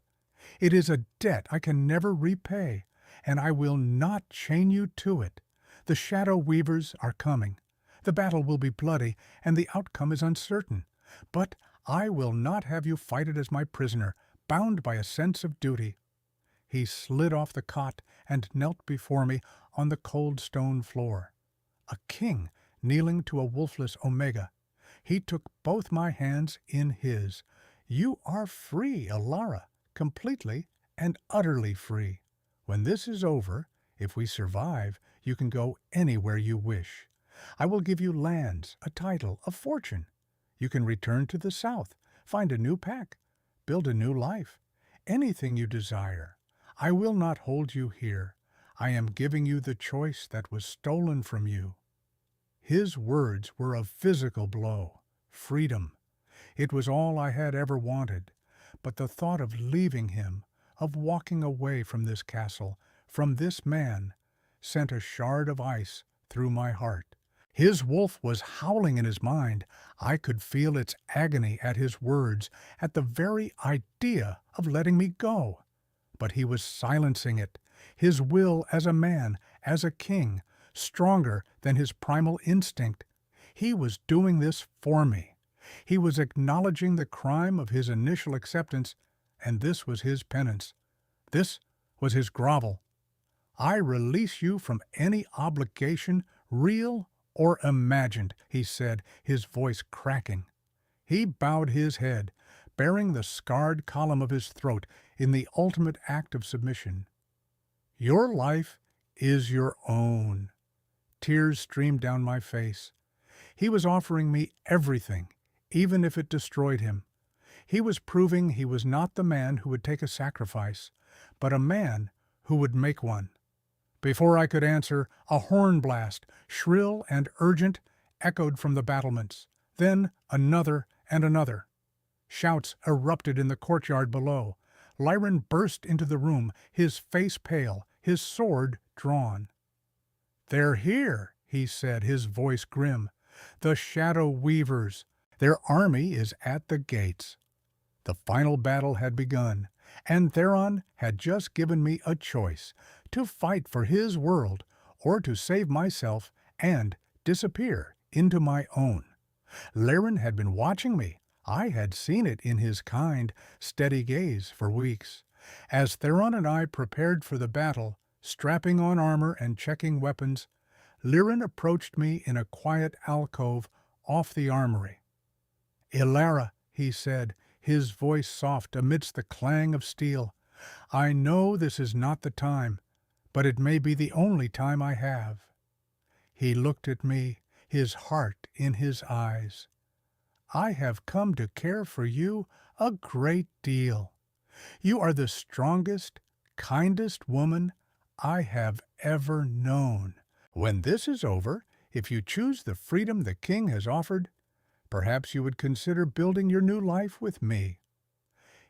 it is a debt I can never repay, and I will not chain you to it. The Shadow Weavers are coming. The battle will be bloody, and the outcome is uncertain. But I will not have you fight it as my prisoner, bound by a sense of duty. He slid off the cot and knelt before me on the cold stone floor. A king kneeling to a wolfless Omega. He took both my hands in his. You are free, Alara, completely and utterly free. When this is over, if we survive, you can go anywhere you wish. I will give you lands, a title, a fortune. You can return to the south, find a new pack, build a new life, anything you desire. I will not hold you here. I am giving you the choice that was stolen from you. His words were a physical blow. Freedom. It was all I had ever wanted. But the thought of leaving him, of walking away from this castle, from this man, sent a shard of ice through my heart. His wolf was howling in his mind. I could feel its agony at his words, at the very idea of letting me go. But he was silencing it, his will as a man, as a king, stronger than his primal instinct. He was doing this for me. He was acknowledging the crime of his initial acceptance, and this was his penance. This was his grovel. I release you from any obligation, real or imagined, he said, his voice cracking. He bowed his head, baring the scarred column of his throat in the ultimate act of submission. Your life is your own. Tears streamed down my face. He was offering me everything, even if it destroyed him. He was proving he was not the man who would take a sacrifice, but a man who would make one. Before I could answer, a horn blast, shrill and urgent, echoed from the battlements. Then another and another. Shouts erupted in the courtyard below. Lyron burst into the room, his face pale, his sword drawn. "They're here," he said, his voice grim. "The Shadow Weavers. Their army is at the gates." The final battle had begun, and Theron had just given me a choice, to fight for his world or to save myself and disappear into my own. Lyron had been watching me. I had seen it in his kind, steady gaze for weeks. As Theron and I prepared for the battle, strapping on armor and checking weapons, Lyron approached me in a quiet alcove off the armory. "Ilara," he said, his voice soft amidst the clang of steel, "I know this is not the time, but it may be the only time I have." He looked at me, his heart in his eyes. "I have come to care for you a great deal. You are the strongest, kindest woman I have ever known. When this is over, if you choose the freedom the king has offered, perhaps you would consider building your new life with me."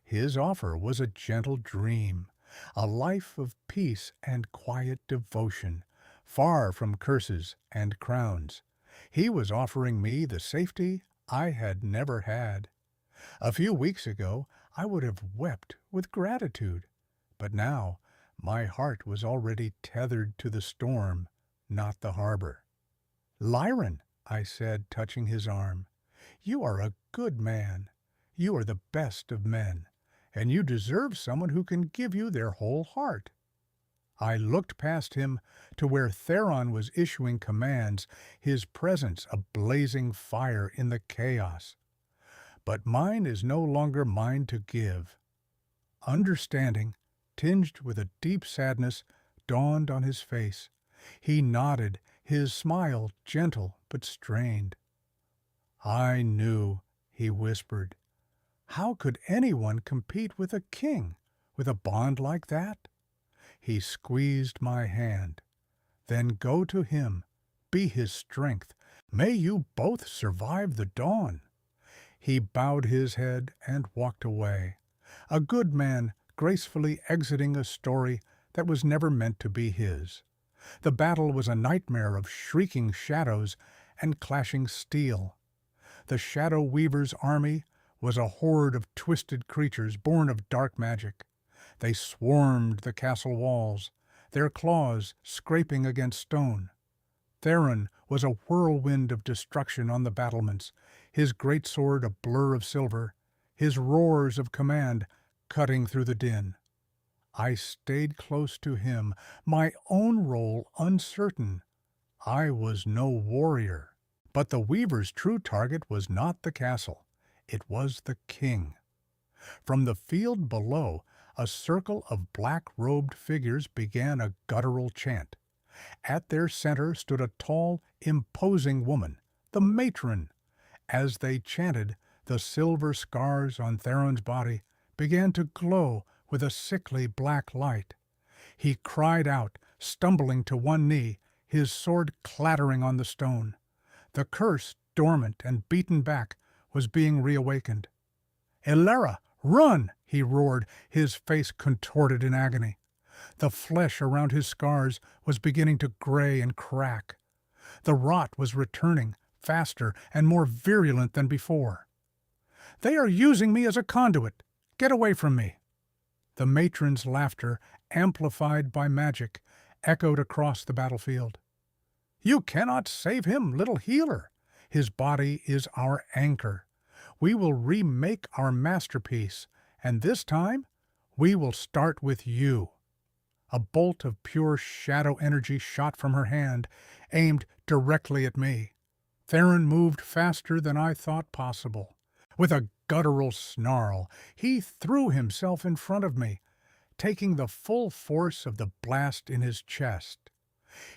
His offer was a gentle dream, a life of peace and quiet devotion, far from curses and crowns. He was offering me the safety I had never had. A few weeks ago, I would have wept with gratitude, but now my heart was already tethered to the storm, not the harbor. Lyron, I said, touching his arm, you are a good man. You are the best of men, and you deserve someone who can give you their whole heart. I looked past him to where Theron was issuing commands, his presence a blazing fire in the chaos. But mine is no longer mine to give. Understanding, tinged with a deep sadness, dawned on his face. He nodded, his smile gentle but strained. I knew, he whispered. How could anyone compete with a king, with a bond like that? He squeezed my hand. Then go to him, be his strength. May you both survive the dawn. He bowed his head and walked away, a good man gracefully exiting a story that was never meant to be his. The battle was a nightmare of shrieking shadows and clashing steel. The Shadow Weaver's army was a horde of twisted creatures born of dark magic. They swarmed the castle walls, their claws scraping against stone. Theron was a whirlwind of destruction on the battlements, his greatsword a blur of silver, his roars of command cutting through the din. I stayed close to him, my own role uncertain. I was no warrior. But the Weaver's true target was not the castle. It was the king. From the field below, a circle of black-robed figures began a guttural chant. At their center stood a tall, imposing woman, the matron. As they chanted, the silver scars on Theron's body began to glow with a sickly black light. He cried out, stumbling to one knee, his sword clattering on the stone. The curse, dormant and beaten back, was being reawakened. "Elara, run!" he roared, his face contorted in agony. The flesh around his scars was beginning to gray and crack. The rot was returning, faster and more virulent than before. "They are using me as a conduit. Get away from me." The matron's laughter, amplified by magic, echoed across the battlefield. "You cannot save him, little healer. His body is our anchor. We will remake our masterpiece, and this time we will start with you." A bolt of pure shadow energy shot from her hand, aimed directly at me. Theron moved faster than I thought possible. With a guttural snarl, he threw himself in front of me, taking the full force of the blast in his chest.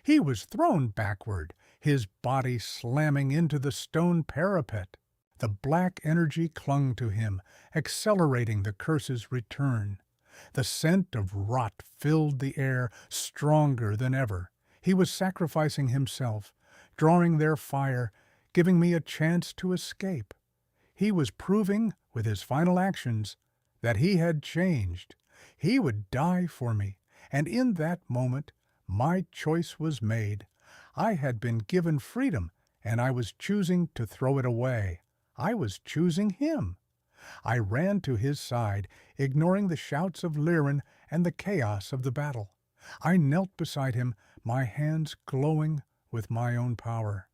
He was thrown backward, his body slamming into the stone parapet. The black energy clung to him, accelerating the curse's return. The scent of rot filled the air, stronger than ever. He was sacrificing himself, drawing their fire, giving me a chance to escape. He was proving, with his final actions, that he had changed. He would die for me, and in that moment, my choice was made. I had been given freedom, and I was choosing to throw it away. I was choosing him. I ran to his side, ignoring the shouts of Lyron and the chaos of the battle. I knelt beside him, my hands glowing with my own power.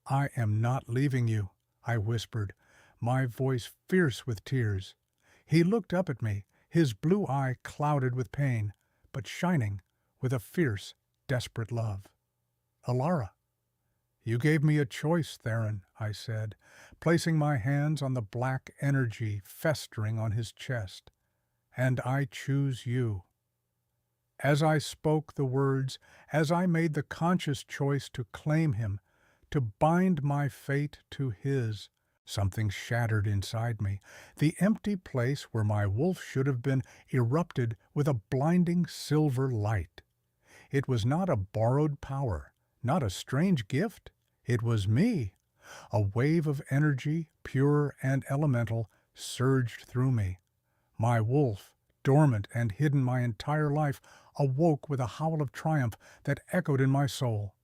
"I am not leaving you," I whispered, my voice fierce with tears. He looked up at me, his blue eye clouded with pain, but shining with a fierce, desperate love. "Elara." "You gave me a choice, Theron," I said, placing my hands on the black energy festering on his chest. "And I choose you." As I spoke the words, as I made the conscious choice to claim him, to bind my fate to his, something shattered inside me. The empty place where my wolf should have been erupted with a blinding silver light. It was not a borrowed power, not a strange gift. It was me. A wave of energy, pure and elemental, surged through me. My wolf, dormant and hidden my entire life, awoke with a howl of triumph that echoed in my soul.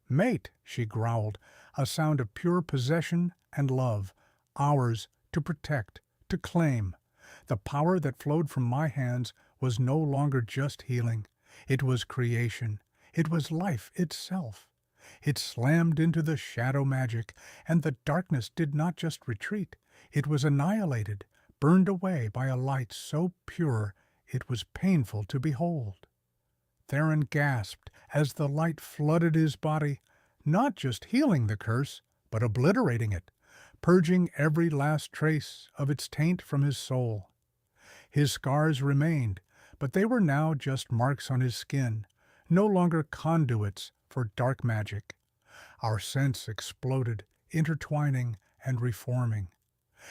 "Mate," she growled, a sound of pure possession and love, ours to protect, to claim. The power that flowed from my hands was no longer just healing. It was creation. It was life itself. It slammed into the shadow magic, and the darkness did not just retreat. It was annihilated, burned away by a light so pure it was painful to behold. Theron gasped as the light flooded his body, not just healing the curse, but obliterating it, purging every last trace of its taint from his soul. His scars remained, but they were now just marks on his skin, no longer conduits for dark magic. Our scents exploded, intertwining and reforming.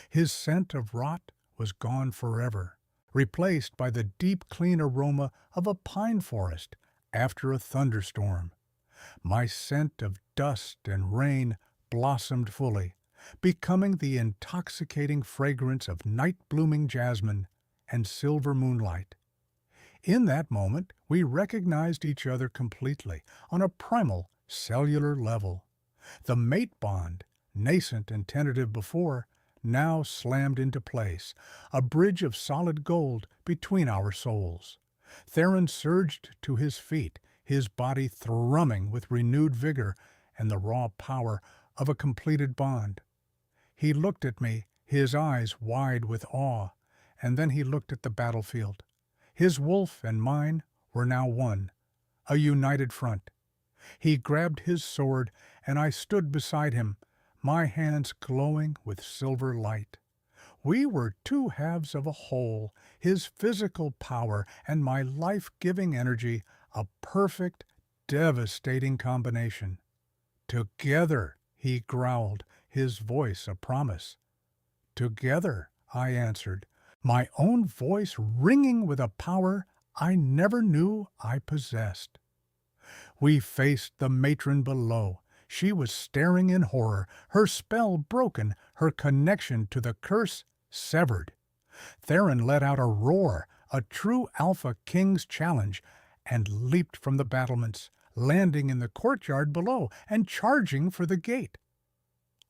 His scent of rot was gone forever, replaced by the deep, clean aroma of a pine forest after a thunderstorm. My scent of dust and rain blossomed fully, becoming the intoxicating fragrance of night-blooming jasmine and silver moonlight. In that moment, we recognized each other completely, on a primal, cellular level. The mate bond, nascent and tentative before, now slammed into place, a bridge of solid gold between our souls. Theron surged to his feet, his body thrumming with renewed vigor and the raw power of a completed bond. He looked at me, his eyes wide with awe, and then he looked at the battlefield. His wolf and mine were now one, a united front. He grabbed his sword, and I stood beside him, my hands glowing with silver light. We were two halves of a whole, his physical power and my life-giving energy, a perfect, devastating combination. "Together," he growled, his voice a promise. "Together," I answered, my own voice ringing with a power I never knew I possessed. We faced the matron below. She was staring in horror, her spell broken, her connection to the curse severed. Theron let out a roar, a true Alpha King's challenge, and leaped from the battlements, landing in the courtyard below and charging for the gate.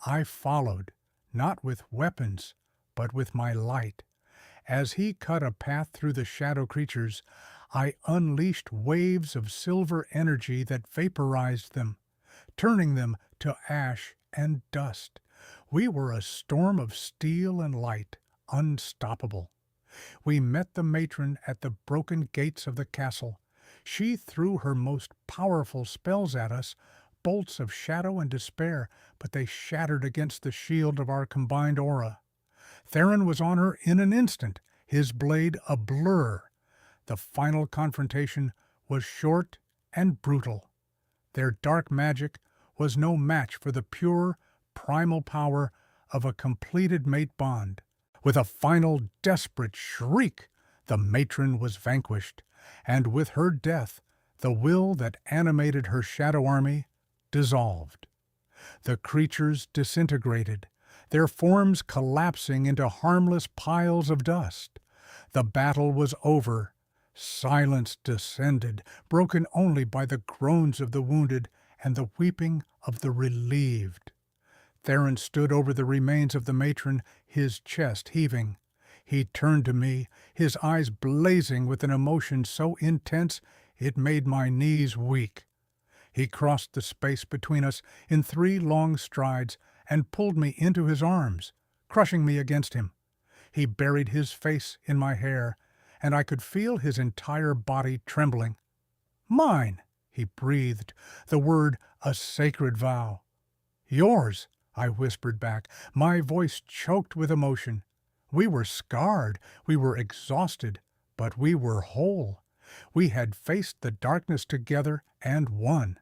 I followed, not with weapons, but with my light. As he cut a path through the shadow creatures, I unleashed waves of silver energy that vaporized them, turning them to ash and dust. We were a storm of steel and light, unstoppable. We met the matron at the broken gates of the castle. She threw her most powerful spells at us, bolts of shadow and despair, but they shattered against the shield of our combined aura. Theron was on her in an instant, his blade a blur. The final confrontation was short and brutal. Their dark magic was no match for the pure, primal power of a completed mate bond. With a final desperate shriek, the matron was vanquished, and with her death, the will that animated her shadow army dissolved. The creatures disintegrated, their forms collapsing into harmless piles of dust. The battle was over. Silence descended, broken only by the groans of the wounded and the weeping of the relieved. Theron stood over the remains of the matron, his chest heaving. He turned to me, his eyes blazing with an emotion so intense it made my knees weak. He crossed the space between us in 3 long strides and pulled me into his arms, crushing me against him. He buried his face in my hair, and I could feel his entire body trembling. "Mine," he breathed, the word a sacred vow. "Yours," I whispered back, my voice choked with emotion. We were scarred, we were exhausted, but we were whole. We had faced the darkness together and won.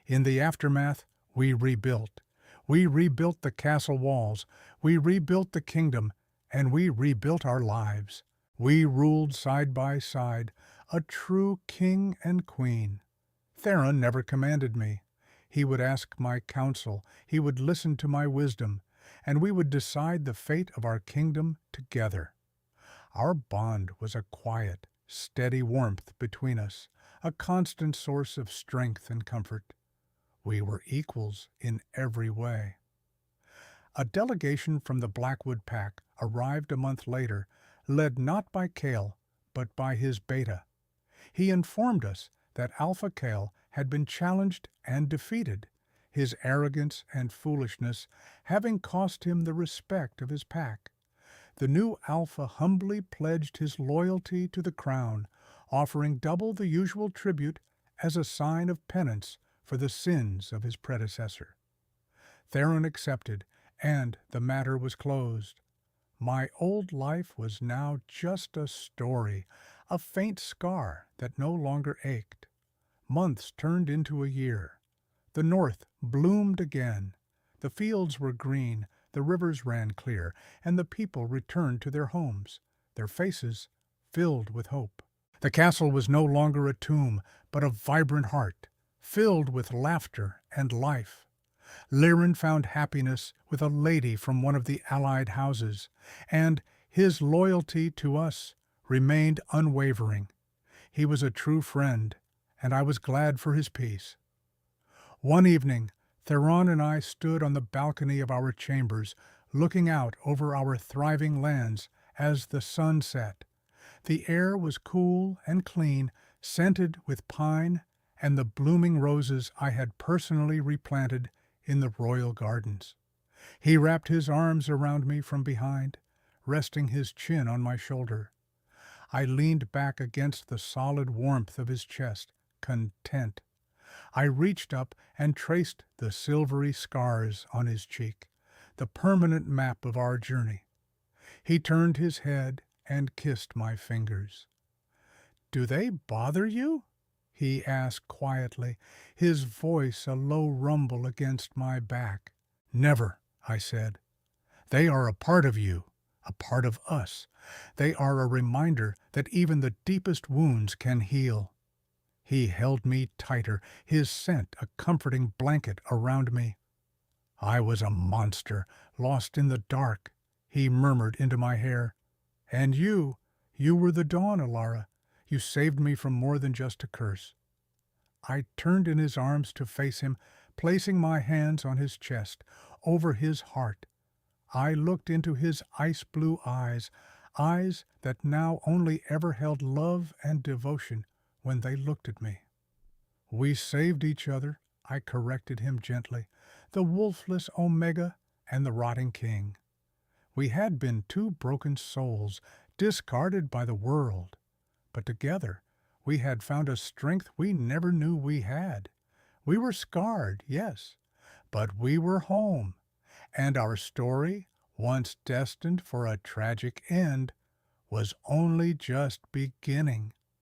In the aftermath, we rebuilt. We rebuilt the castle walls, we rebuilt the kingdom, and we rebuilt our lives. We ruled side by side, a true king and queen. Theron never commanded me. He would ask my counsel, he would listen to my wisdom, and we would decide the fate of our kingdom together. Our bond was a quiet, steady warmth between us, a constant source of strength and comfort. We were equals in every way. A delegation from the Blackwood Pack arrived a month later, led not by Kale, but by his beta. He informed us that Alpha Kale had been challenged and defeated, his arrogance and foolishness having cost him the respect of his pack. The new Alpha humbly pledged his loyalty to the crown, offering double the usual tribute as a sign of penance for the sins of his predecessor. Theron accepted, and the matter was closed. My old life was now just a story, a faint scar that no longer ached. Months turned into a year. The north bloomed again. The fields were green, the rivers ran clear, and the people returned to their homes, their faces filled with hope. The castle was no longer a tomb, but a vibrant heart, filled with laughter and life. Lirin found happiness with a lady from one of the allied houses, and his loyalty to us remained unwavering. He was a true friend, and I was glad for his peace. One evening, Theron and I stood on the balcony of our chambers, looking out over our thriving lands as the sun set. The air was cool and clean, scented with pine and the blooming roses I had personally replanted in the royal gardens. He wrapped his arms around me from behind, resting his chin on my shoulder. I leaned back against the solid warmth of his chest, content. I reached up and traced the silvery scars on his cheek, the permanent map of our journey. He turned his head and kissed my fingers. "Do they bother you?" he asked quietly, his voice a low rumble against my back. "Never," I said. "They are a part of you, a part of us. They are a reminder that even the deepest wounds can heal." He held me tighter, his scent a comforting blanket around me. "I was a monster, lost in the dark," he murmured into my hair. "And you were the dawn, Alara. You saved me from more than just a curse." I turned in his arms to face him, placing my hands on his chest, over his heart. I looked into his ice-blue eyes, eyes that now only ever held love and devotion when they looked at me. "We saved each other," I corrected him gently, "the wolfless Omega and the rotting king. We had been two broken souls, discarded by the world, but together we had found a strength we never knew we had. We were scarred, yes, but we were home, and our story, once destined for a tragic end, was only just beginning."